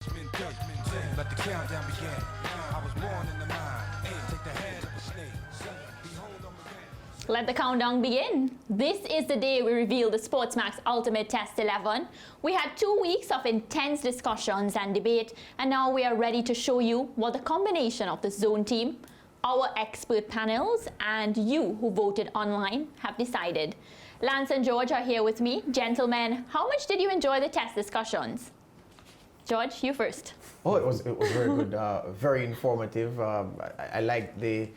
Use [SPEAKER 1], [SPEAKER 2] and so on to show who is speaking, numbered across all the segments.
[SPEAKER 1] Let the countdown begin. I was born in the mind. Take the head of a snake. Behold, I'm again.
[SPEAKER 2] Let the countdown begin. This is the day we reveal the SportsMax Ultimate Test 11. We had 2 weeks of intense discussions and debate, and now we are ready to show you what the combination of the zone team, our expert panels, and you who voted online have decided. Lance and George are here with me. Gentlemen, how much did you enjoy the test discussions? George, you first.
[SPEAKER 3] Oh, it was very good, very informative. I liked the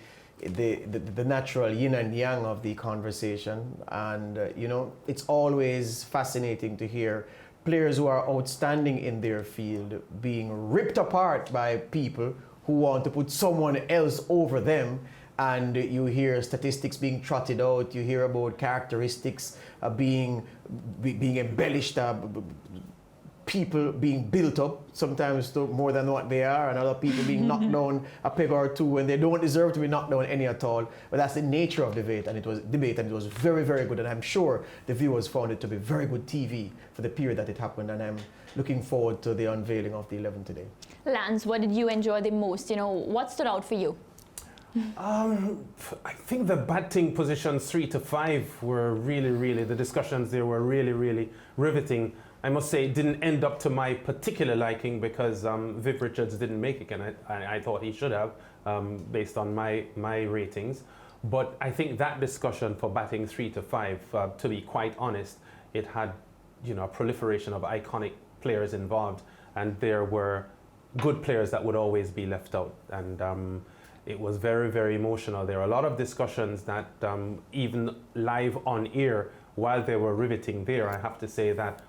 [SPEAKER 3] natural yin and yang of the conversation, and you know, it's always fascinating to hear players who are outstanding in their field being ripped apart by people who want to put someone else over them. And you hear statistics being trotted out. You hear about characteristics being embellished. People being built up sometimes to more than what they are, and other people being knocked down a peg or two when they don't deserve to be knocked down any at all. But that's the nature of debate, and it was very, very good. And I'm sure the viewers found it to be very good TV for the period that it happened. And I'm looking forward to the unveiling of the 11 today.
[SPEAKER 2] Lance, what did you enjoy the most? You know, what stood out for you?
[SPEAKER 4] I think the batting positions 3 to 5 were really, the discussions there were really riveting. I must say it didn't end up to my particular liking because Viv Richards didn't make it, and I thought he should have based on my ratings. But I think that discussion for batting 3 to 5, to be quite honest, it had, you know, a proliferation of iconic players involved, and there were good players that would always be left out. And it was very emotional. There were a lot of discussions that even live on air, while they were riveting there, I have to say that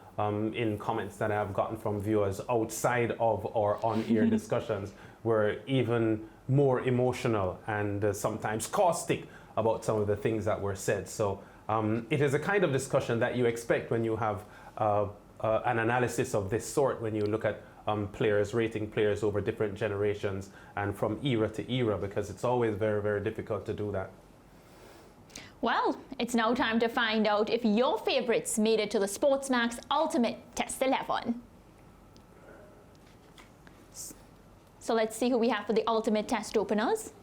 [SPEAKER 4] in comments that I've gotten from viewers outside of our on-air discussions were even more emotional and sometimes caustic about some of the things that were said. So it is a kind of discussion that you expect when you have an analysis of this sort, when you look at players, rating players over different generations and from era to era, because it's always very difficult to do that.
[SPEAKER 2] Well, it's now time to find out if your favorites made it to the SportsMax Ultimate Test 11. So let's see who we have for the Ultimate Test openers.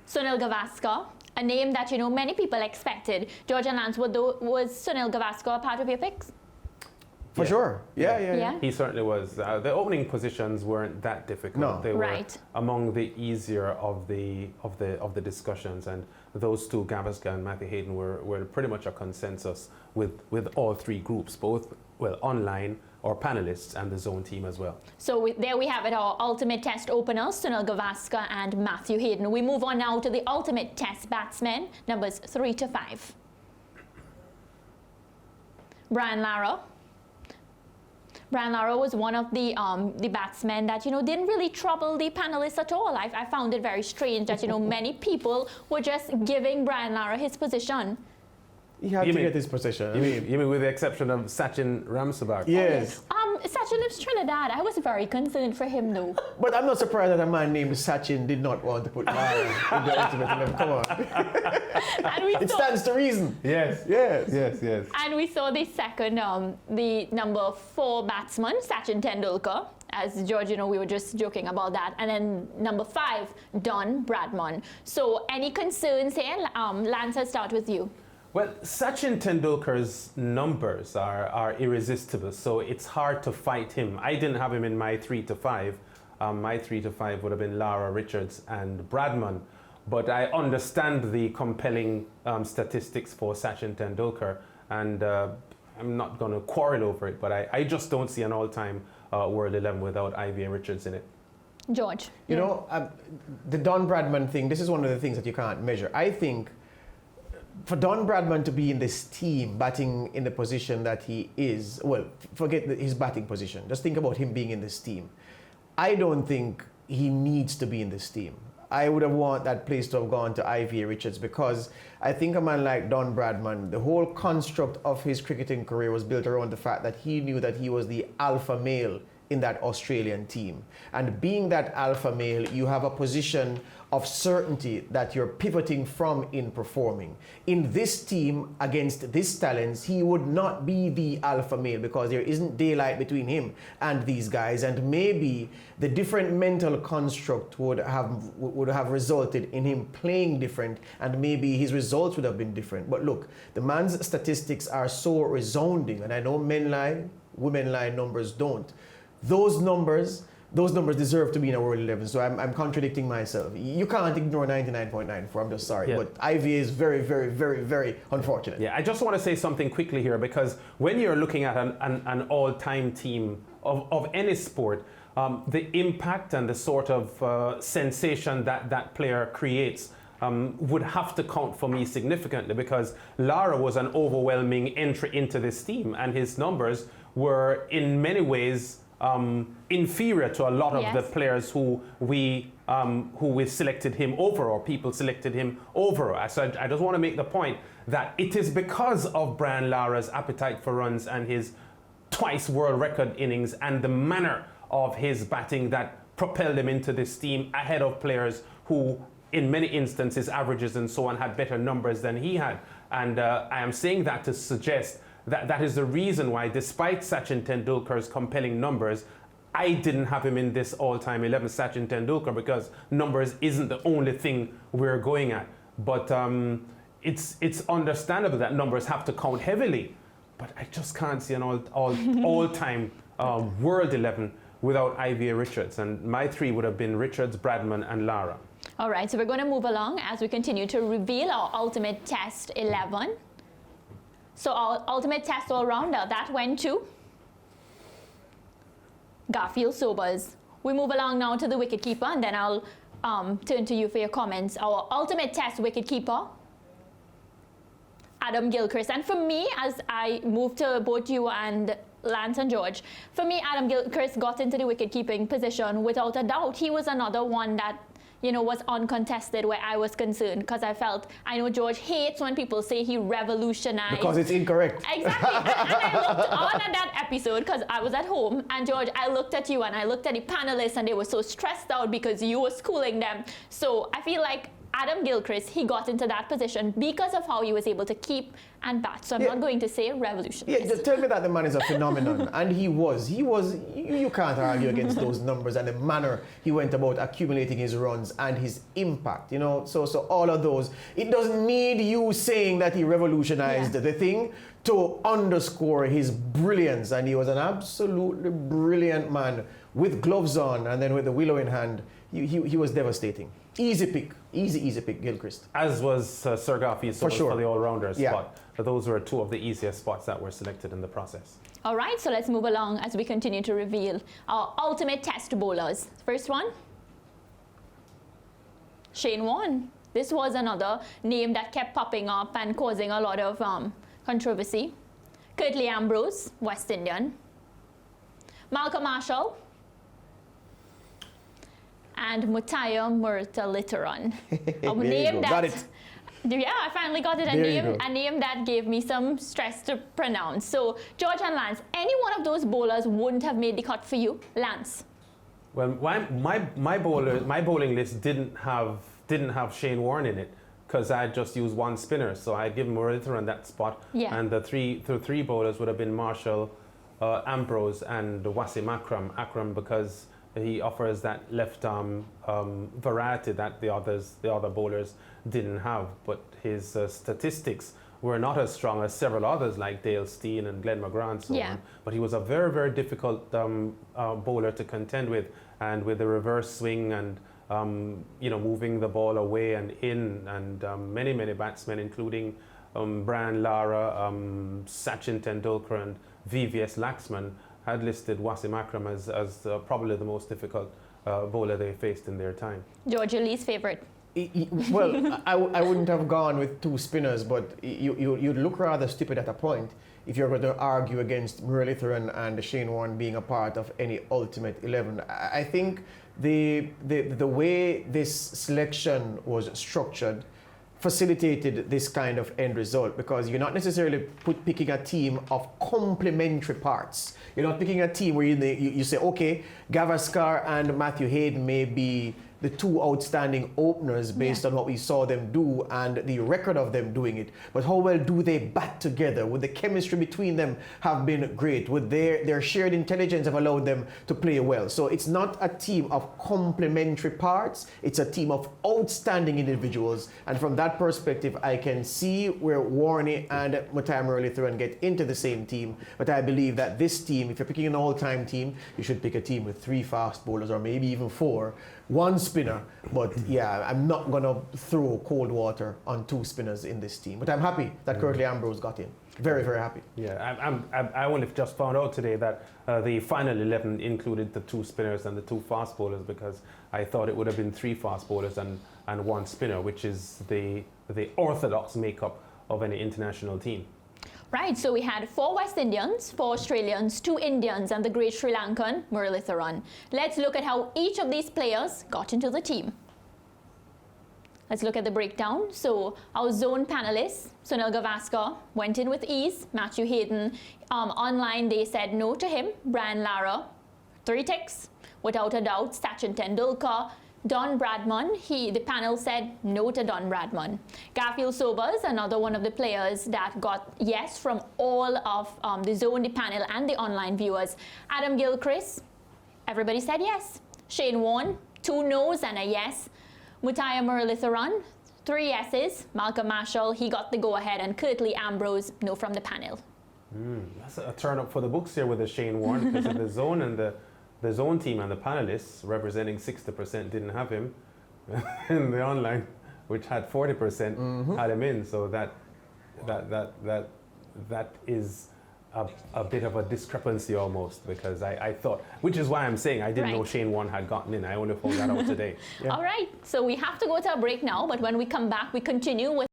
[SPEAKER 2] Sunil Gavaskar, a name that, you know, many people expected. George and Lance, was Sunil Gavaskar a part of your picks?
[SPEAKER 3] For sure. Yeah.
[SPEAKER 4] He certainly was. The opening positions weren't that difficult.
[SPEAKER 3] No.
[SPEAKER 4] They were
[SPEAKER 2] Right.
[SPEAKER 4] among the easier of the discussions, and those two, Gavaskar and Matthew Hayden, were pretty much a consensus with all three groups, both online, our panelists, and the zone team as well.
[SPEAKER 2] So there we have it, our Ultimate Test openers, Sunil Gavaskar and Matthew Hayden. We move on now to the Ultimate Test batsmen, numbers 3 to 5. Brian Lara. Brian Lara was one of the batsmen that, you know, didn't really trouble the panelists at all. I found it very strange that, you know, many people were just giving Brian Lara his position.
[SPEAKER 3] He had to get his position.
[SPEAKER 4] You mean with the exception of Sachin Ramsabak?
[SPEAKER 3] Yes.
[SPEAKER 2] Sachin lives Trinidad. I was very concerned for him, though.
[SPEAKER 3] But I'm not surprised that a man named Sachin did not want to put Lara in the Ultimate 11. Come on. It stands to reason.
[SPEAKER 4] Yes.
[SPEAKER 2] And we saw the second, the number 4 batsman, Sachin Tendulkar. As George, you know, we were just joking about that. And then number 5, Don Bradman. So any concerns here? Lance, I'll start with you.
[SPEAKER 4] Well, Sachin Tendulkar's numbers are irresistible, so it's hard to fight him. I didn't have him in my 3 to 5. My 3 to 5 would have been Lara, Richards, and Bradman. But I understand the compelling statistics for Sachin Tendulkar, and I'm not going to quarrel over it, but I just don't see an all-time World 11 without Ivy and Richards in it.
[SPEAKER 2] George.
[SPEAKER 3] You know, the Don Bradman thing, this is one of the things that you can't measure. I think for Don Bradman to be in this team, batting in the position that he is, well, forget his batting position. Just think about him being in this team. I don't think he needs to be in this team. I would have wanted that place to have gone to Ivy Richards, because I think a man like Don Bradman, the whole construct of his cricketing career was built around the fact that he knew that he was the alpha male in that Australian team. And being that alpha male, you have a position of certainty that you're pivoting from in performing. In this team, against this talents, he would not be the alpha male because there isn't daylight between him and these guys, and maybe the different mental construct would have resulted in him playing different, and maybe his results would have been different. But look, the man's statistics are so resounding, and I know men lie, women lie, numbers don't. Those numbers deserve to be in a World 11, so I'm contradicting myself. You can't ignore 99.94, I'm just sorry.
[SPEAKER 4] Yeah.
[SPEAKER 3] But IVA is very, very, very, very unfortunate.
[SPEAKER 4] Yeah, I just want to say something quickly here, because when you're looking at an all-time team of any sport, the impact and the sort of sensation that player creates would have to count for me significantly, because Lara was an overwhelming entry into this team, and his numbers were in many ways inferior to a lot of the players who we selected him over, or people selected him over. So I just want to make the point that it is because of Brian Lara's appetite for runs and his twice world record innings and the manner of his batting that propelled him into this team ahead of players who, in many instances, averages and so on, had better numbers than he had. And I am saying that to suggest that is the reason why, despite Sachin Tendulkar's compelling numbers, I didn't have him in this all-time 11, Sachin Tendulkar, because numbers isn't the only thing we're going at. But it's understandable that numbers have to count heavily, but I just can't see an all-time World 11 without Ivy Richards. And my three would have been Richards, Bradman, and Lara.
[SPEAKER 2] All right, so we're going to move along as we continue to reveal our ultimate test 11. So our ultimate test all-rounder, that went to Garfield Sobers. We move along now to the wicketkeeper, and then I'll turn to you for your comments. Our ultimate test wicketkeeper, Adam Gilchrist. And for me, as I move to both you and Lance and George, for me, Adam Gilchrist got into the wicket-keeping position without a doubt. He was another one that, you know, was uncontested where I was concerned, because I know George hates when people say he revolutionized.
[SPEAKER 3] Because it's incorrect.
[SPEAKER 2] Exactly. and I looked on at that episode because I was at home, and George, I looked at you and I looked at the panelists, and they were so stressed out because you were schooling them. So I feel like Adam Gilchrist, he got into that position because of how he was able to keep and bat. So I'm not going to say revolutionized.
[SPEAKER 3] Yeah, tell me that the man is a phenomenon. And he was, you can't argue against those numbers and the manner he went about accumulating his runs and his impact, you know. So all of those, it doesn't need you saying that he revolutionized the thing to underscore his brilliance. And he was an absolutely brilliant man with gloves on, and then with the willow in hand. He was devastating. Easy pick, Gilchrist.
[SPEAKER 4] As was Sir Garfield for the all-rounder spot. But those were two of the easiest spots that were selected in the process.
[SPEAKER 2] All right, so let's move along as we continue to reveal our ultimate test bowlers. First one, Shane Warne. This was another name that kept popping up and causing a lot of controversy. Curtly Ambrose, West Indian. Malcolm Marshall. And Mutaya Murtalitharan. A name that,
[SPEAKER 3] got it.
[SPEAKER 2] Yeah, I finally got it. A name that gave me some stress to pronounce. So, George and Lance, any one of those bowlers wouldn't have made the cut for you? Lance?
[SPEAKER 4] Well, my bowling list didn't have Shane Warne in it, because I had just used one spinner. So I had given Murtalitharan that spot. Yeah. And the three bowlers would have been Marshall, Ambrose, and Wasim Akram, because he offers that left arm variety that the other bowlers didn't have. But his statistics were not as strong as several others like Dale Steyn and Glenn McGrath and so on. But he was a very, very difficult bowler to contend with, and with the reverse swing and moving the ball away and in, and many batsmen, including Brian Lara, Sachin Tendulkar, and VVS Laxman, had listed Wasim Akram as probably the most difficult bowler they faced in their time. George, your least favorite?
[SPEAKER 3] Well, I wouldn't have gone with two spinners, but you'd look rather stupid at a point if you're going to argue against Murtalitharan and Shane Warne being a part of any ultimate 11. I think the way this selection was structured, facilitated this kind of end result, because you're not necessarily picking a team of complementary parts. You're not picking a team where you say, okay, Gavaskar and Matthew Hayden may be the two outstanding openers based on what we saw them do and the record of them doing it. But how well do they bat together? Would the chemistry between them have been great? Would their shared intelligence have allowed them to play well? So it's not a team of complementary parts. It's a team of outstanding individuals. And from that perspective, I can see where Warne and Mutai Muralitharan get into the same team. But I believe that this team, if you're picking an all-time team, you should pick a team with 3 fast bowlers or maybe even 4. 1 spinner, but yeah, I'm not going to throw cold water on 2 spinners in this team. But I'm happy that Curtly Ambrose got in. Very, very happy.
[SPEAKER 4] Yeah, I only just found out today that the final 11 included the 2 spinners and the 2 fast bowlers, because I thought it would have been 3 fast bowlers and 1 spinner, which is the orthodox makeup of any international team.
[SPEAKER 2] Right, so we had 4 West Indians, 4 Australians, 2 Indians, and the great Sri Lankan, Muralitharan. Let's look at how each of these players got into the team. Let's look at the breakdown. So our zone panelists, Sunil Gavaskar, went in with ease. Matthew Hayden, online they said no to him. Brian Lara, 3 ticks. Without a doubt, Sachin Tendulkar. Don Bradman, the panel said no to Don Bradman. Garfield Sobers, another one of the players that got yes from all of the zone, the panel, and the online viewers. Adam Gilchrist, everybody said yes. Shane Warne, 2 no's and a yes. Mutai Muralitharan, 3 yeses. Malcolm Marshall, he got the go-ahead, and Curtly Ambrose, no from the panel.
[SPEAKER 4] That's a turn up for the books here with the Shane Warne, because of the zone and the zone team and the panelists representing 60% didn't have him. In the online, which had 40%, had him in. So that is a bit of a discrepancy almost, because I thought, which is why I'm saying I didn't know Shane Warne had gotten in. I only found that out today.
[SPEAKER 2] Yeah. All right, so we have to go to a break now, but when we come back, we continue with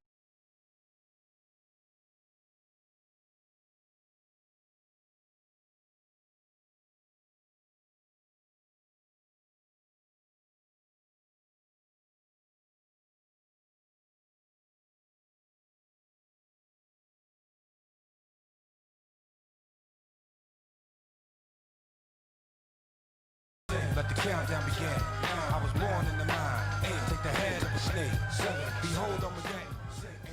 [SPEAKER 1] Let the countdown begin. I was born in the mind. 8, take the head of a snake. 7, behold, I'm again.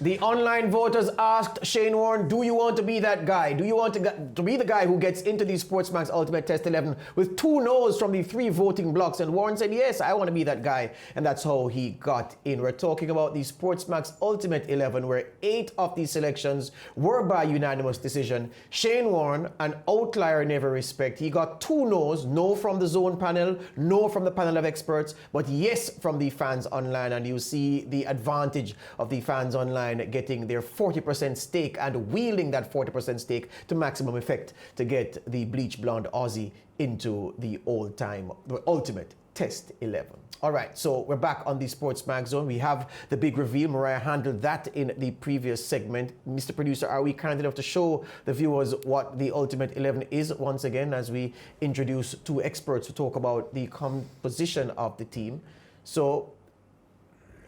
[SPEAKER 3] The online voters asked Shane Warne, do you want to be that guy? Do you want to be the guy who gets into the SportsMax Ultimate Test 11 with 2 no's from the 3 voting blocks? And Warne said, yes, I want to be that guy. And that's how he got in. We're talking about the SportsMax Ultimate 11, where 8 of these selections were by unanimous decision. Shane Warne, an outlier in every respect. He got 2 no's, no from the zone panel, no from the panel of experts, but yes from the fans online. And you see the advantage of the fans online getting their 40% stake and wielding that 40% stake to maximum effect to get the bleach blonde Aussie into the ultimate Test 11. All right, so we're back on the SportsMax zone. We have the big reveal. Mariah handled that in the previous segment. Mr. Producer, are we kind enough to show the viewers what the Ultimate 11 is once again, as we introduce 2 experts to talk about the composition of the team? So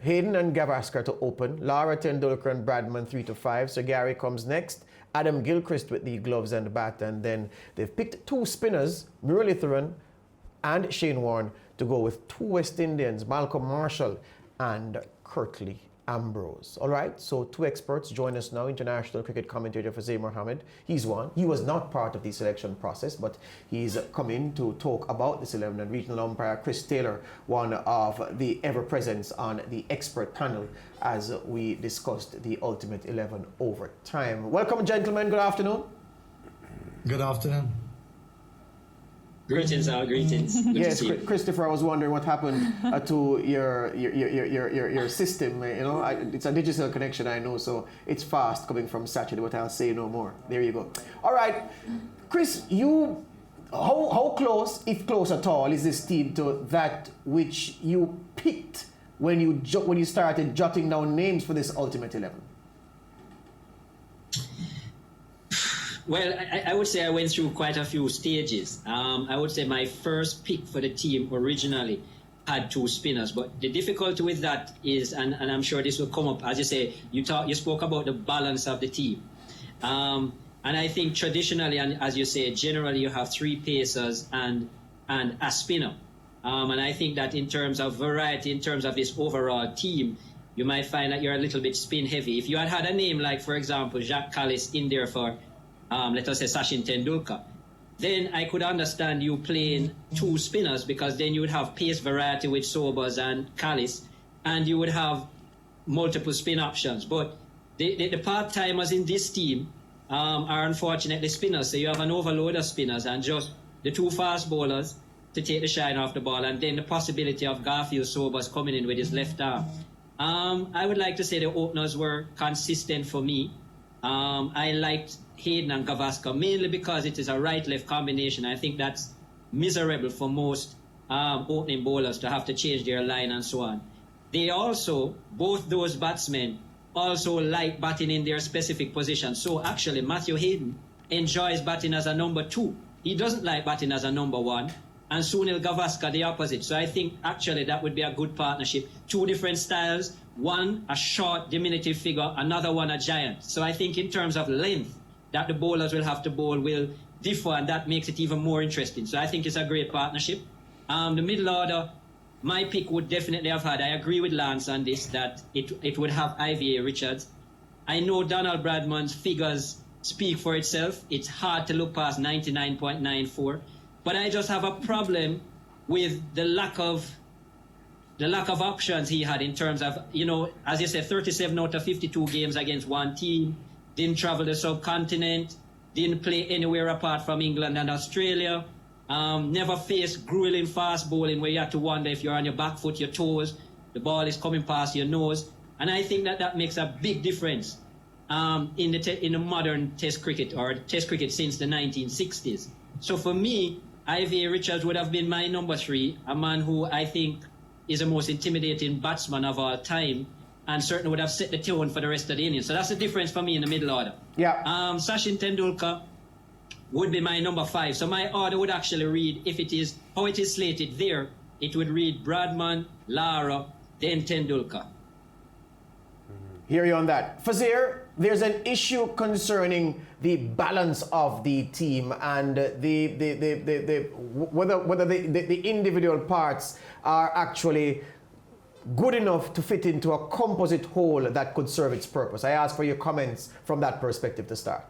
[SPEAKER 3] Hayden and Gavaskar to open. Lara, Tendulkar and Bradman 3 to 5. So Gary comes next. Adam Gilchrist with the gloves and the bat. And then they've picked 2 spinners, Muralitharan and Shane Warne, to go with 2 West Indians, Malcolm Marshall and Curtly Ambrose. All right, so 2 experts join us now. International cricket commentator Fazeem Mohammed. He's one. He was not part of the selection process, but he's come in to talk about this 11. And regional umpire Chris Taylor, one of the ever-presents on the expert panel as we discussed the Ultimate 11 over time. Welcome, gentlemen. Good afternoon.
[SPEAKER 5] Good afternoon.
[SPEAKER 6] Greetings, greetings. Good
[SPEAKER 3] yes,
[SPEAKER 6] to see you.
[SPEAKER 3] Christopher, I was wondering what happened to your system. You know, it's a digital connection, I know, so it's fast coming from Saturday, but I'll say no more. There you go. All right, Chris, how close, if close at all, is this team to that which you picked when you started jotting down names for this Ultimate 11?
[SPEAKER 6] Well, I would say I went through quite a few stages. I would say my first pick for the team originally had two spinners. But the difficulty with that is, and I'm sure this will come up, as you say, you spoke about the balance of the team. And I think traditionally, and as you say, generally you have three pacers and a spinner. And I think that in terms of variety, in terms of this overall team, you might find that you're a little bit spin heavy. If you had a name like, for example, Jacques Kallis in there for, let us say, Sachin Tendulkar, then I could understand you playing two spinners, because then you would have pace variety with Sobers and Kallis, and you would have multiple spin options. But the part-timers in this team are unfortunately spinners. So you have an overload of spinners and just the two fast bowlers to take the shine off the ball, and then the possibility of Garfield Sobers coming in with his left arm. I would like to say the openers were consistent for me. I liked Hayden and Gavaskar mainly because it is a right-left combination. I think that's miserable for most opening bowlers to have to change their line and so on. They also, both those batsmen, also like batting in their specific position. So actually, Matthew Hayden enjoys batting as a number 2. He doesn't like batting as a number 1. And Sunil Gavaskar the opposite. So I think actually that would be a good partnership. Two different styles, one a short diminutive figure, another one a giant. So I think in terms of length that the bowlers will have to bowl will differ, and that makes it even more interesting. So I think it's a great partnership. The middle order, my pick would definitely have had, I agree with Lance on this, that it would have IVA Richards. I know Donald Bradman's figures speak for itself. It's hard to look past 99.94. But I just have a problem with the lack of options he had in terms of, as you said, 37 out of 52 games against one team, didn't travel the subcontinent, didn't play anywhere apart from England and Australia, never faced grueling fast bowling where you have to wonder if you're on your back foot, your toes, the ball is coming past your nose. And I think that makes a big difference in the modern Test cricket, or Test cricket since the 1960s. So for me, IVA Richards would have been my number 3, a man who I think is the most intimidating batsman of all time, and certainly would have set the tone for the rest of the innings. So that's the difference for me in the middle order.
[SPEAKER 3] Yeah.
[SPEAKER 6] Sachin Tendulkar would be my number 5. So my order would actually read, if it is how it is slated there, it would read Bradman, Lara, then Tendulkar.
[SPEAKER 3] Hear you on that. Fazir, there's an issue concerning the balance of the team and whether the individual parts are actually good enough to fit into a composite whole that could serve its purpose. I ask for your comments from that perspective to start.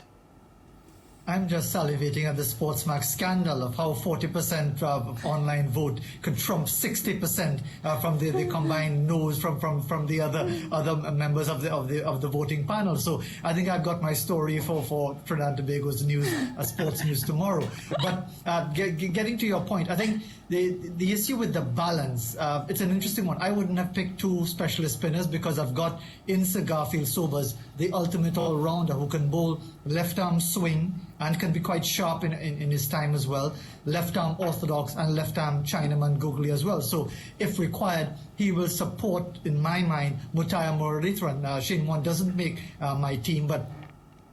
[SPEAKER 5] I'm just salivating at the SportsMax scandal of how 40% of online vote could trump 60% from the combined no's from the other members of the voting panel. So I think I've got my story for Trinidad and Tobago's news, sports news tomorrow. But getting to your point, I think the issue with the balance, it's an interesting one. I wouldn't have picked 2 specialist spinners because I've got in Sir Garfield Sobers, the ultimate all-rounder who can bowl left-arm swing and can be quite sharp in his time as well, left-arm orthodox and left-arm Chinaman googly as well. So if required, he will support, in my mind, Muttiah Muralitharan. Shane Warne doesn't make my team, but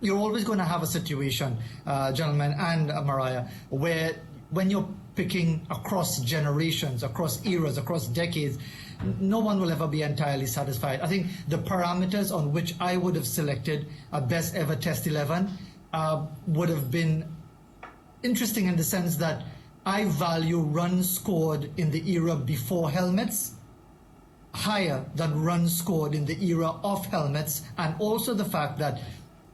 [SPEAKER 5] you're always going to have a situation, gentlemen and Mariah, where when you're picking across generations, across eras, across decades, no one will ever be entirely satisfied. I think the parameters on which I would have selected a best ever Test 11 would have been interesting in the sense that I value runs scored in the era before helmets higher than runs scored in the era of helmets, and also the fact that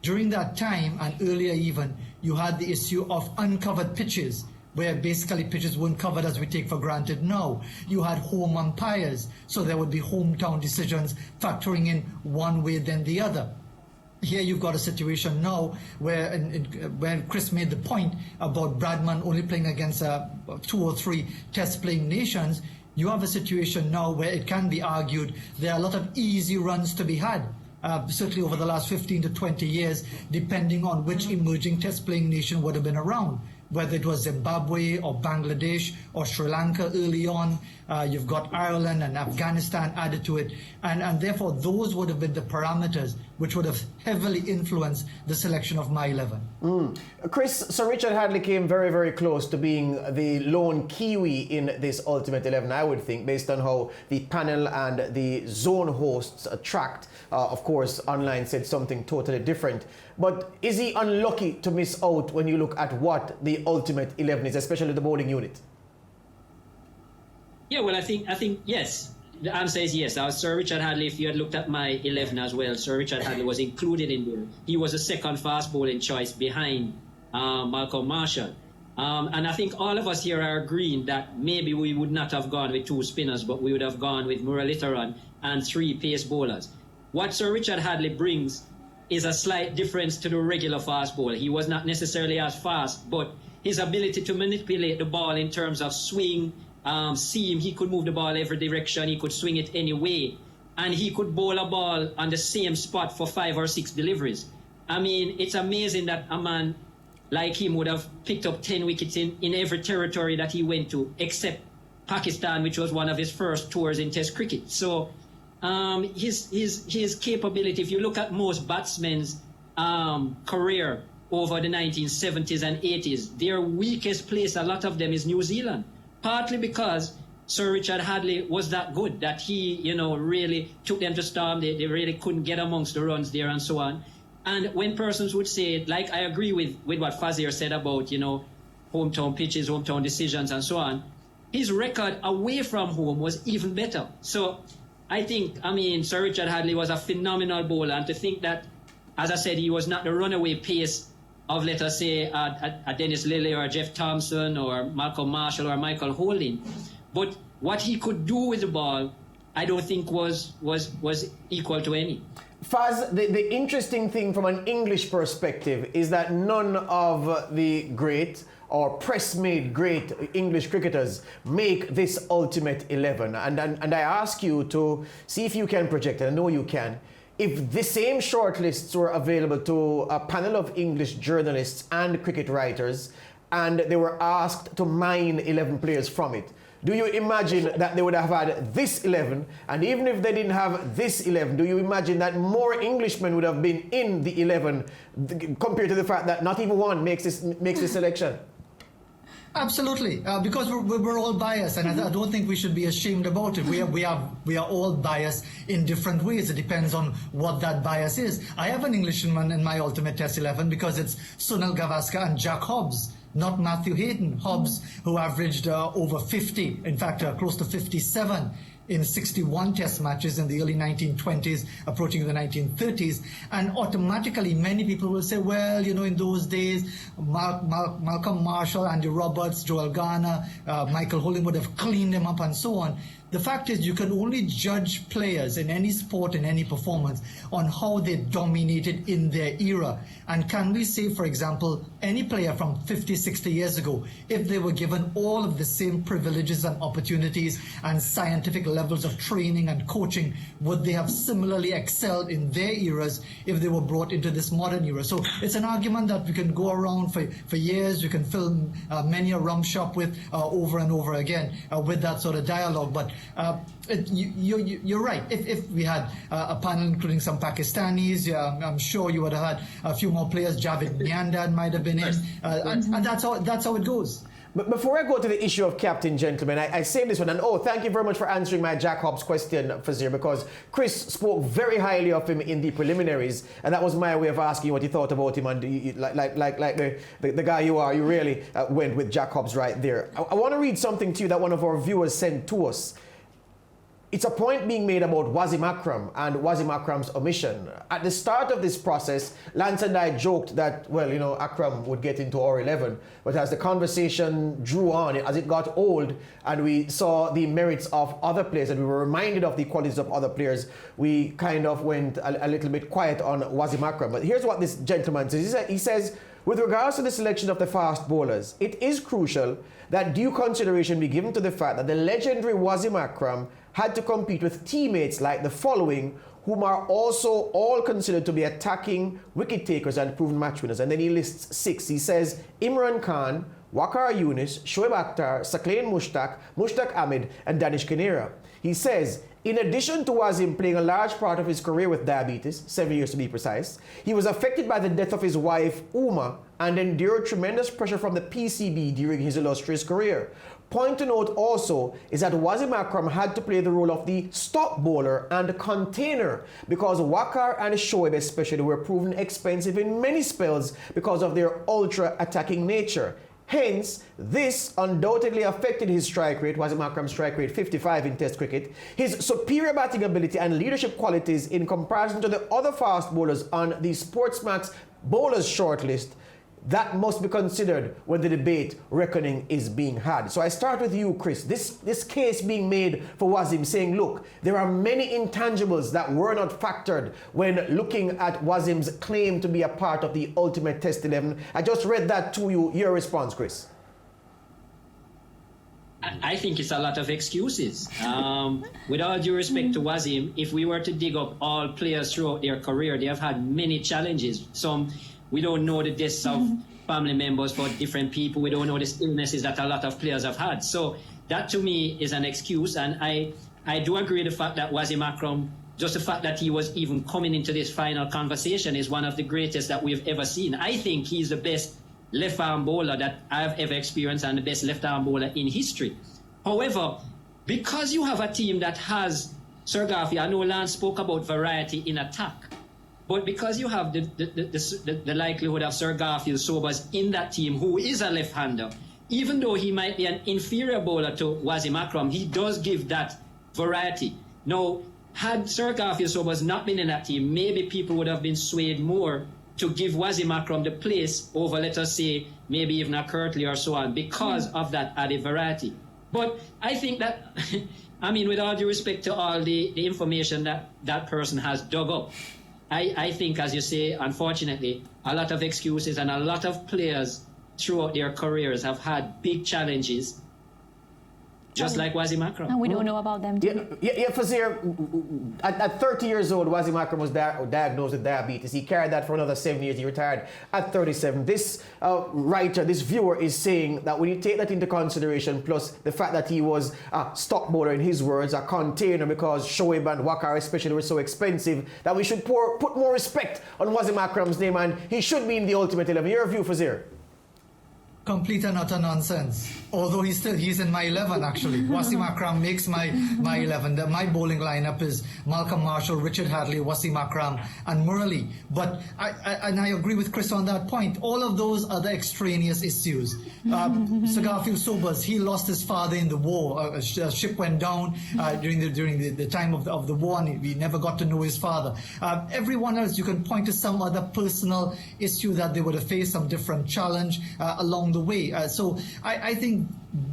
[SPEAKER 5] during that time and earlier even, you had the issue of uncovered pitches, where basically pitches weren't covered as we take for granted now. You had home umpires, so there would be hometown decisions factoring in one way then the other. Here you've got a situation now where Chris made the point about Bradman only playing against 2 or 3 test playing nations. You have a situation now where it can be argued there are a lot of easy runs to be had. Certainly over the last 15 to 20 years, depending on which emerging test playing nation would have been around. Whether it was Zimbabwe or Bangladesh or Sri Lanka early on, you've got Ireland and Afghanistan added to it. And therefore, those would have been the parameters which would have heavily influenced the selection of my 11.
[SPEAKER 3] Chris, Sir Richard Hadley came very, very close to being the lone Kiwi in this Ultimate 11, I would think, based on how the panel and the zone hosts tracked. Of course, online said something totally different. But is he unlucky to miss out when you look at what the Ultimate 11 is, especially the bowling unit?
[SPEAKER 6] Yeah, well, I think yes. The answer is yes. Sir Richard Hadley, if you had looked at my 11 as well, Sir Richard Hadley was included in there. He was a second fast bowling choice behind Malcolm Marshall. And I think all of us here are agreeing that maybe we would not have gone with 2 spinners, but we would have gone with Muralitharan and 3 pace bowlers. What Sir Richard Hadley brings is a slight difference to the regular fast bowler. He was not necessarily as fast, but his ability to manipulate the ball in terms of swing, seam, he could move the ball every direction, he could swing it any way, and he could bowl a ball on the same spot for 5 or 6 deliveries. I mean, it's amazing that a man like him would have picked up 10 wickets in every territory that he went to, except Pakistan, which was one of his first tours in Test cricket. So his capability, if you look at most batsmen's career over the 1970s and 80s, their weakest place, a lot of them, is New Zealand. Partly because Sir Richard Hadley was that good, that he, really took them to storm. They really couldn't get amongst the runs there and so on. And when persons would say, like, I agree with what Fazir said about, hometown pitches, hometown decisions and so on, his record away from home was even better. So I think, Sir Richard Hadley was a phenomenal bowler. And to think that, as I said, he was not the runaway pace of, let us say, a Dennis Lilly or Jeff Thompson or Malcolm Marshall or Michael Holding. But what he could do with the ball, I don't think was equal to any.
[SPEAKER 3] Faz, the interesting thing from an English perspective is that none of the great or press-made great English cricketers make this Ultimate 11. And I ask you to see if you can project, and I know you can, if the same shortlists were available to a panel of English journalists and cricket writers, and they were asked to mine 11 players from it, do you imagine that they would have had this 11? And even if they didn't have this 11, do you imagine that more Englishmen would have been in the 11 compared to the fact that not even one makes this selection?
[SPEAKER 5] Absolutely, because we're all biased, and I don't think we should be ashamed about it. We are all biased in different ways. It depends on what that bias is. I have an Englishman in my Ultimate Test 11 because it's Sunil Gavaskar and Jack Hobbs, not Matthew Hayden. Hobbs, who averaged over 50, in fact, close to 57 in 61 test matches in the early 1920s, approaching the 1930s. And automatically, many people will say, well, in those days, Malcolm Marshall, Andy Roberts, Joel Garner, Michael Holding would have cleaned him up and so on. The fact is, you can only judge players in any sport, in any performance, on how they dominated in their era. And can we say, for example, any player from 50, 60 years ago, if they were given all of the same privileges and opportunities and scientific levels of training and coaching, would they have similarly excelled in their eras if they were brought into this modern era? So it's an argument that we can go around for years. We can fill many a rum shop with over and over again with that sort of dialogue. But you're right. If we had a panel including some Pakistanis, I'm sure you would have had a few more players. Javed Miandad might have been in, and that's how it goes.
[SPEAKER 3] But before I go to the issue of captain, gentlemen, I saved this one. And thank you very much for answering my Jack Hobbs question, Fazir, because Chris spoke very highly of him in the preliminaries, and that was my way of asking what he thought about him. And like the guy you are, you really went with Jack Hobbs right there. I want to read something to you that one of our viewers sent to us. It's a point being made about Wasim Akram and Wasim Akram's omission. At the start of this process, Lance and I joked that, Akram would get into our 11. But as the conversation drew on, as it got old, and we saw the merits of other players, and we were reminded of the qualities of other players, we kind of went a little bit quiet on Wasim Akram. But here's what this gentleman says. He says, with regards to the selection of the fast bowlers, it is crucial that due consideration be given to the fact that the legendary Wasim Akram had to compete with teammates like the following, whom are also all considered to be attacking wicket takers and proven match winners. And then he lists 6. He says Imran Khan, Waqar Younis, Shoaib Akhtar, Saqlain Mushtaq Ahmed, and Danish Kanera. He says, in addition to Wasim playing a large part of his career with diabetes, 7 years to be precise, he was affected by the death of his wife, Uma, and endured tremendous pressure from the PCB during his illustrious career. Point to note also is that Wasim Akram had to play the role of the stop bowler and container because Waqar and Shoaib especially were proven expensive in many spells because of their ultra-attacking nature. Hence, this undoubtedly affected his strike rate, Wasim Akram's strike rate 55 in Test cricket, his superior batting ability and leadership qualities in comparison to the other fast bowlers on the SportsMax bowlers shortlist. That must be considered when the debate reckoning is being had. So I start with you, Chris. This case being made for Wasim saying, look, there are many intangibles that were not factored when looking at Wasim's claim to be a part of the ultimate Test 11. I just read that to you. Your response, Chris.
[SPEAKER 6] I think it's a lot of excuses. With all due respect to Wasim, if we were to dig up all players throughout their career, they have had many challenges. Some we don't know the deaths of family members for different people. We don't know the illnesses that a lot of players have had. So that to me is an excuse. And I do agree with the fact that Wasim Akram, just the fact that he was even coming into this final conversation is one of the greatest that we've ever seen. I think he's the best left-arm bowler that I've ever experienced and the best left-arm bowler in history. However, because you have a team that has Sir Garfield, I know Lance spoke about variety in attack. But because you have the likelihood of Sir Garfield Sobers in that team, who is a left-hander, even though he might be an inferior bowler to Wasim Akram, he does give that variety. Now, had Sir Garfield Sobers not been in that team, maybe people would have been swayed more to give Wasim Akram the place over, let us say, maybe even a Kirtley or so on, because of that added variety. But I think that, I mean, with all due respect to all the information that that person has dug up, I think, as you say, unfortunately, a lot of excuses and a lot of players throughout their careers have had big challenges, just like Wasim Akram.
[SPEAKER 2] And we don't know about them too.
[SPEAKER 3] Yeah, Fazir, at 30 years old, Wasim Akram was diagnosed with diabetes. He carried that for another 7 years. He retired at 37. This writer, this viewer is saying that when you take that into consideration, plus the fact that he was a stock bowler, in his words, a container, because Shoaib and Waqar especially were so expensive, that we should put more respect on Wasim Akram's name and he should be in the ultimate 11. Your view, Fazir?
[SPEAKER 5] Complete and utter nonsense. Although he's in my 11 actually. Wasim Akram makes my 11. My bowling lineup is Malcolm Marshall, Richard Hadley, Wasim Akram, and Murali. But I agree with Chris on that point. All of those are the extraneous issues. Sir Garfield Sobers, he lost his father in the war. A ship went down during the time of the war, and we never got to know his father. Everyone else, you can point to some other personal issue that they would have faced, some different challenge along the way. So I think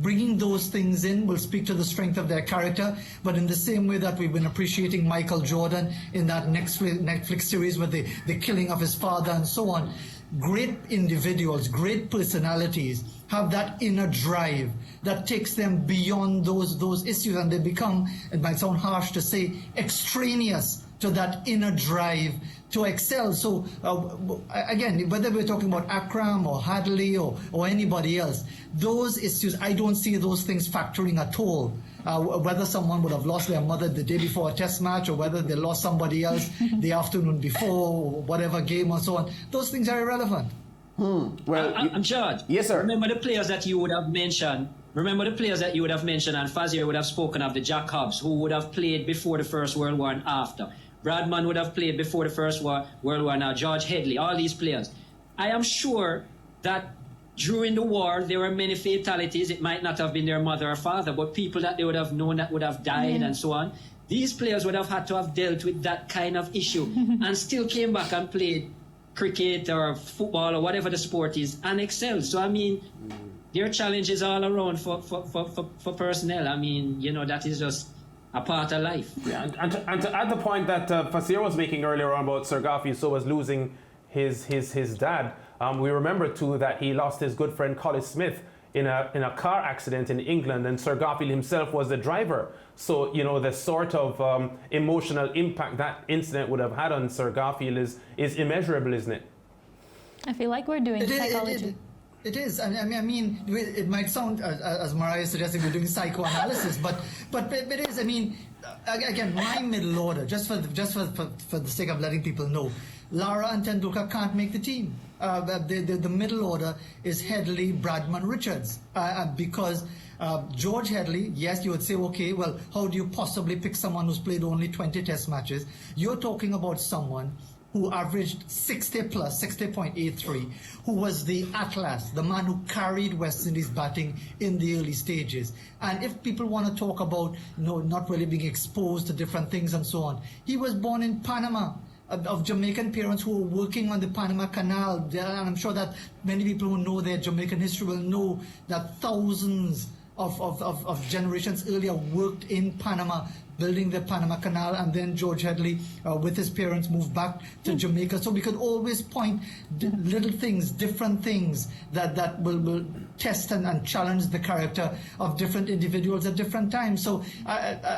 [SPEAKER 5] bringing those things in will speak to the strength of their character, but in the same way that we've been appreciating Michael Jordan in that Netflix series with the killing of his father and so on, great individuals, great personalities have that inner drive that takes them beyond those issues, and they become, it might sound harsh to say, extraneous to that inner drive to excel. So again, whether we're talking about Akram or Hadley or anybody else, those issues, I don't see those things factoring at all. Whether someone would have lost their mother the day before a test match, or whether they lost somebody else the afternoon before, or whatever game or so on, those things are irrelevant.
[SPEAKER 3] Well,
[SPEAKER 6] I'm George.
[SPEAKER 3] Yes, sir.
[SPEAKER 6] Remember the players that you would have mentioned. And Fazir would have spoken of the Jack Hobbs, who would have played before the First World War and after. Bradman would have played before the First World War now. George Headley, all these players. I am sure that during the war, there were many fatalities. It might not have been their mother or father, but people that they would have known that would have died and so on. These players would have had to have dealt with that kind of issue and still came back and played cricket or football or whatever the sport is and excelled. So, I mean, there are challenges all around for personnel. I mean, you know, that is just a part of life.
[SPEAKER 4] Yeah, and to add the point that Fasir was making earlier on about Sir Garfield Sobers losing his dad, we remember too that he lost his good friend Collis Smith in a car accident in England, and Sir Garfield himself was the driver. So, you know, the sort of emotional impact that incident would have had on Sir Garfield is immeasurable, isn't it?
[SPEAKER 2] I feel like we're doing psychology.
[SPEAKER 5] It is. I mean, it might sound, as Mariah is suggesting, we're doing psychoanalysis, but it is. I mean, again, my middle order, just for the sake of letting people know, Lara and Tendulkar can't make the team. The middle order is Headley, Bradman, Richards, because George Headley, yes, you would say, okay, well, how do you possibly pick someone who's played only 20 test matches? You're talking about someone who averaged 60 plus, 60.83, who was the Atlas, the man who carried West Indies batting in the early stages. And if people want to talk about, not really being exposed to different things and so on, he was born in Panama, of Jamaican parents who were working on the Panama Canal. And I'm sure that many people who know their Jamaican history will know that thousands of generations earlier worked in Panama, building the Panama Canal, and then George Headley with his parents moved back to Jamaica. So we could always point little things, different things that will test and challenge the character of different individuals at different times. So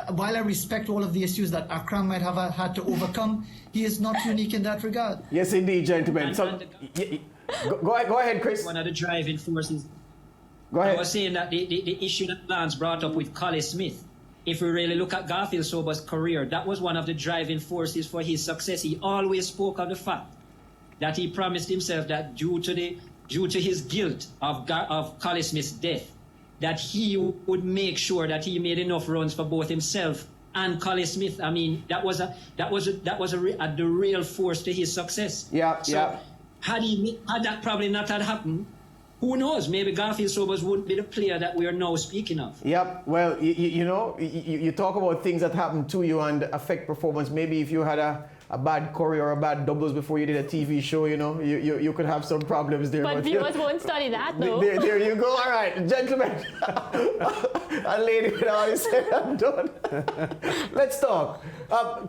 [SPEAKER 5] while I respect all of the issues that Akram might have had to overcome, he is not unique in that regard.
[SPEAKER 3] Yes, indeed, gentlemen. Go ahead, Chris.
[SPEAKER 6] One of the driving forces.
[SPEAKER 3] Go ahead.
[SPEAKER 6] I was saying that the issue that Lance brought up with Collie Smith, if we really look at Garfield Sober's career, that was one of the driving forces for his success. He always spoke of the fact that he promised himself that due to his guilt of Collie Smith's death, that he would make sure that he made enough runs for both himself and Collie Smith. I mean, that was the real force to his success.
[SPEAKER 3] Yeah,
[SPEAKER 6] so
[SPEAKER 3] yeah.
[SPEAKER 6] Had that probably not had happened, who knows? Maybe Garfield Sobers wouldn't be the player that we are now speaking of.
[SPEAKER 3] Yep. Well, you talk about things that happen to you and affect performance. Maybe if you had a bad choreo or a bad doubles before you did a TV show, you could have some problems there.
[SPEAKER 2] But viewers won't study that, though.
[SPEAKER 3] There you go. All right, gentlemen. And lady, with all this said and done. Let's talk.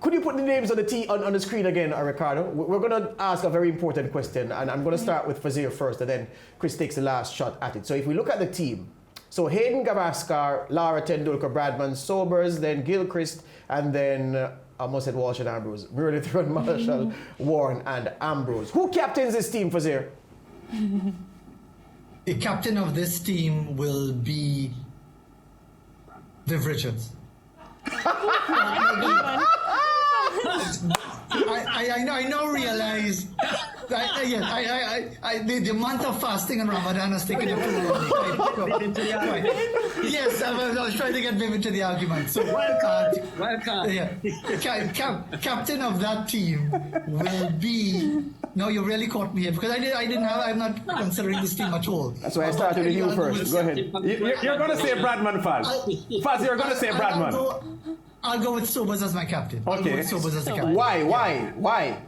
[SPEAKER 3] Could you put the names on the screen again, Ricardo? We're going to ask a very important question, and I'm going to start with Fazir first, and then Chris takes the last shot at it. So if we look at the team, so Hayden Gavaskar, Lara Tendulkar, Bradman, Sobers, then Gilchrist, and then I almost said Walsh and Ambrose. Really thrown Marshall, Warne, and Ambrose. Who captains this team, Fazir?
[SPEAKER 5] The captain of this team will be Viv Richards. I now realize the month of fasting and Ramadan has taken it too long. Yes, I was trying to get Vivid to the argument. So
[SPEAKER 6] Welcome.
[SPEAKER 5] Yeah, captain of that team will be. No, you really caught me here because I'm not considering this team at all.
[SPEAKER 3] That's why I started with you first. Go ahead.
[SPEAKER 4] You're going to say Bradman, Faz. Faz, you're going to say Bradman.
[SPEAKER 5] I'll go with Sobers as my captain.
[SPEAKER 3] Okay.
[SPEAKER 5] I'll go with Sobers as the captain.
[SPEAKER 3] Why?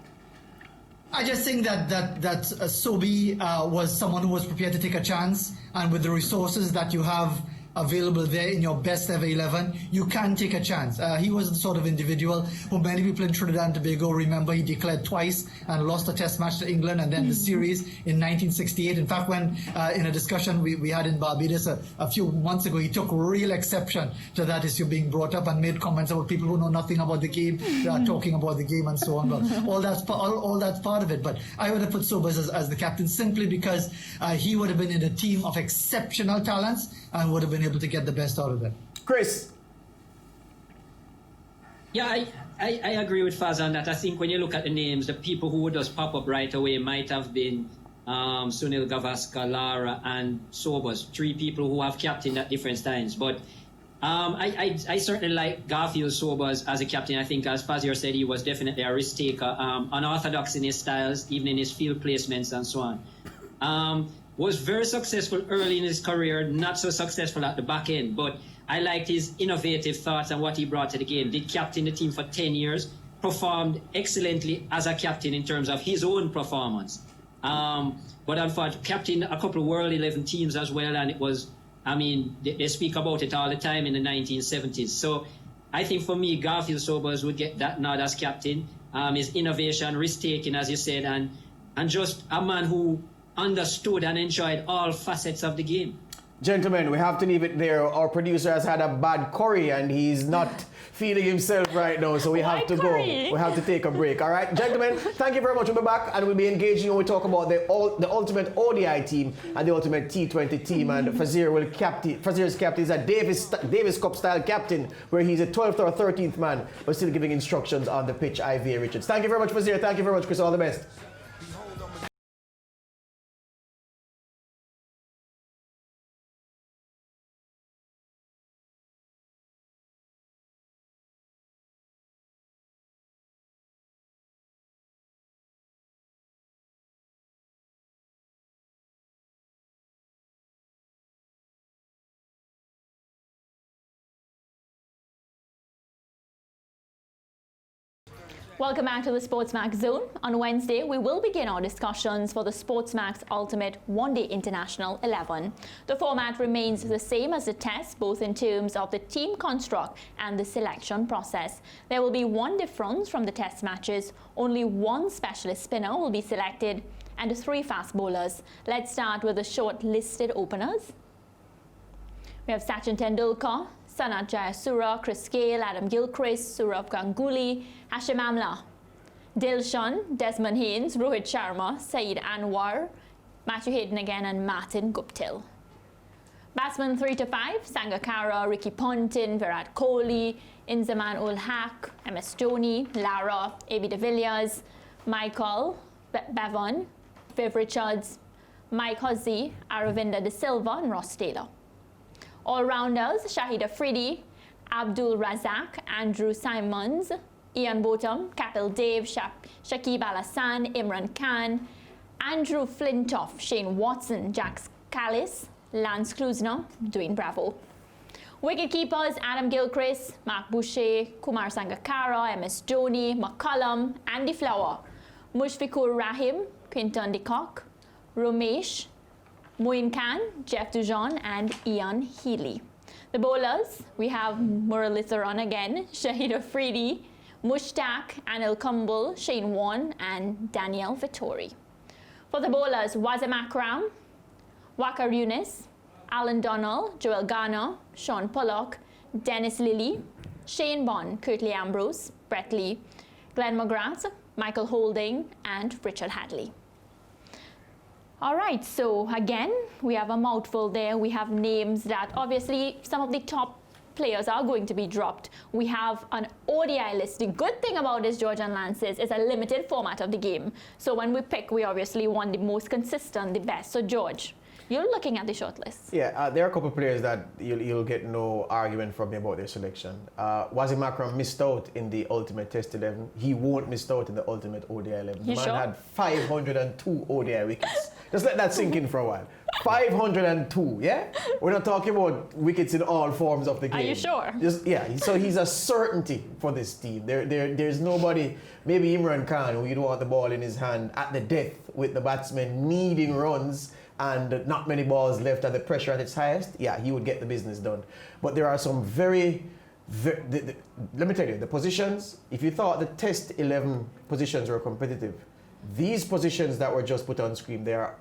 [SPEAKER 5] I just think that Sobi was someone who was prepared to take a chance, and with the resources that you have available there in your best ever 11, you can take a chance. He was the sort of individual who many people in Trinidad and Tobago remember. He declared twice and lost a test match to England and then the series in 1968. In fact, when in a discussion we had in Barbados a few months ago, he took real exception to that issue being brought up and made comments about people who know nothing about the game, talking about the game and so on. Well, all that's part of it. But I would have put Sobers as the captain simply because he would have been in a team of exceptional talents and would have been able to get the best out of them.
[SPEAKER 3] Chris?
[SPEAKER 6] Yeah, I agree with Faz on that. I think when you look at the names, the people who would just pop up right away might have been Sunil Gavaskar, Lara, and Sobers, three people who have captained at different times. But I certainly like Garfield Sobers as a captain. I think, as Fazir said, he was definitely a risk taker, unorthodox in his styles, even in his field placements and so on. Was very successful early in his career, not so successful at the back end, but I liked his innovative thoughts and what he brought to the game. Did captain the team for 10 years, performed excellently as a captain in terms of his own performance. But unfortunately, captained a couple of World 11 teams as well, and it was, I mean, they speak about it all the time in the 1970s. So I think for me, Garfield Sobers would get that nod as captain. His innovation, risk-taking, as you said, and just a man who understood and enjoyed all facets of the game.
[SPEAKER 3] Gentlemen, we have to leave it there. Our producer has had a bad curry and he's not feeling himself right now, so we have to go. We have to take a break. All right, gentlemen, thank you very much. We'll be back and we'll be engaging when we talk about the ultimate ODI team and the ultimate T20 team. And Fazir's captain is a Davis Cup style captain, where he's a 12th or 13th man, but still giving instructions on the pitch. Ivy Richards. Thank you very much, Fazir. Thank you very much, Chris. All the best.
[SPEAKER 2] Welcome back to the SportsMax Zone. On Wednesday, we will begin our discussions for the SportsMax Ultimate One Day International 11. The format remains the same as the test, both in terms of the team construct and the selection process. There will be one difference from the test matches. Only one specialist spinner will be selected and 3 fast bowlers. Let's start with the short-listed openers. We have Sachin Tendulkar, Sanat Jayasuriya, Chris Gayle, Adam Gilchrist, Sourav Ganguly, Hashim Amla, Dilshan, Desmond Haynes, Rohit Sharma, Saeed Anwar, Matthew Hayden again, and Martin Guptill. Batsmen 3 to 5, Sangakkara, Ricky Ponting, Virat Kohli, Inzamam ul Haq, MS Dhoni, Lara, AB de Villiers, Michael Bevan, Viv Richards, Mike Hussey, Aravinda de Silva, and Ross Taylor. All-rounders, Shahid Afridi, Abdul Razak, Andrew Simons, Ian Botham, Kapil Dev, Shakib Al Hassan, Imran Khan, Andrew Flintoff, Shane Watson, Jack Callis, Lance Klusner, Dwayne Bravo. Wicket keepers, Adam Gilchrist, Mark Boucher, Kumar Sangakkara, MS Dhoni, McCullum, Andy Flower, Mushfiqur Rahim, Quinton de Kock, Romesh, Moin Khan, Jeff Dujon, and Ian Healy. The bowlers, we have Muralitharan again, Shahid Afridi, Mushtaq, Anil Kumbul, Shane Warne, and Daniel Vittori. For the bowlers, Wasim Akram, Wakar Yunis, Alan Donnell, Joel Garner, Sean Pollock, Dennis Lilly, Shane Bond, Curtly Ambrose, Brett Lee, Glenn McGrath, Michael Holding, and Richard Hadley. All right, so again, we have a mouthful there. We have names that obviously some of the top players are going to be dropped. We have an ODI list. The good thing about this, George and Lance, is it's a limited format of the game. So when we pick, we obviously want the most consistent, the best. So George, you're looking at the shortlist.
[SPEAKER 3] Yeah, there are a couple of players that you'll get no argument from me about their selection. Wasim Akram missed out in the Ultimate Test 11. He won't miss out in the Ultimate ODI 11. The man had 502 ODI wickets. Just let that sink in for a while. 502, yeah? We're not talking about wickets in all forms of the game.
[SPEAKER 2] Are you sure?
[SPEAKER 3] Yeah, so he's a certainty for this team. There's nobody, maybe Imran Khan, who you'd want the ball in his hand at the death with the batsmen needing runs and not many balls left and the pressure at its highest. Yeah, he would get the business done. But there are some very let me tell you, the positions, if you thought the Test 11 positions were competitive, these positions that were just put on screen, they are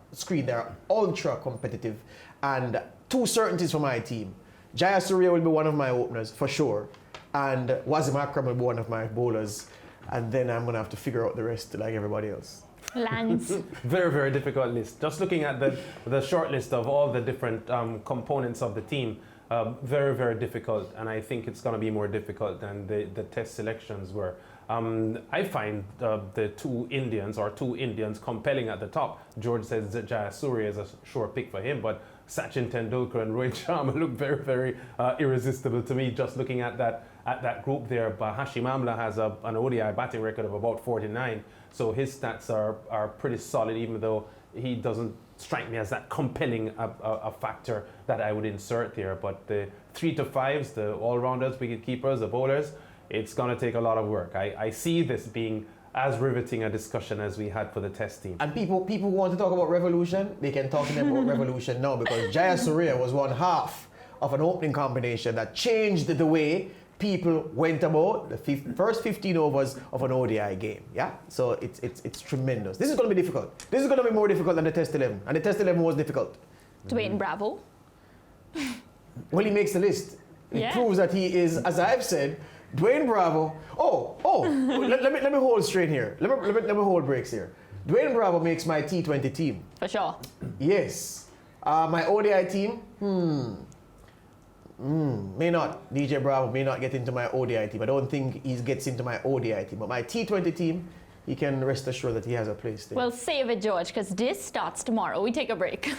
[SPEAKER 3] ultra competitive, and 2 certainties for my team. Jayasuriya will be one of my openers for sure, and Wasim Akram will be one of my bowlers, and then I'm gonna have to figure out the rest like everybody else.
[SPEAKER 2] Lance.
[SPEAKER 4] Very, very difficult list. Just looking at the short list of all the different components of the team, very, very difficult, and I think it's going to be more difficult than the test selections were. I find the two Indians compelling at the top. George says that Jayasuriya is a sure pick for him, but Sachin Tendulkar and Rohit Sharma look very, very irresistible to me just looking at that group there. But Hashim Amla has an ODI batting record of about 49, so his stats are pretty solid, even though he doesn't strike me as that compelling a factor that I would insert there. But the 3 to 5s, the all-rounders, wicket keepers, the bowlers, it's going to take a lot of work. I see this being as riveting a discussion as we had for the test team.
[SPEAKER 3] And people want to talk about revolution, they can talk to them about revolution now, because Jayasuriya was one half of an opening combination that changed the way people went about the first 15 overs of an ODI game. Yeah, so it's tremendous. This is going to be difficult. This is going to be more difficult than the Test 11, and the Test 11 was difficult.
[SPEAKER 2] Dwayne Bravo.
[SPEAKER 3] Well, he makes the list. It
[SPEAKER 2] Yeah.
[SPEAKER 3] proves that he is, as I've said, Dwayne Bravo. Let me hold straight here. Let me hold breaks here. Dwayne Bravo makes my T20 team.
[SPEAKER 2] For sure.
[SPEAKER 3] Yes. My ODI team, may not. DJ Bravo may not get into my ODI team. I don't think he gets into my ODI team. But my T20 team, he can rest assured that he has a place there.
[SPEAKER 2] Well, save it, George, because this starts tomorrow. We take a break.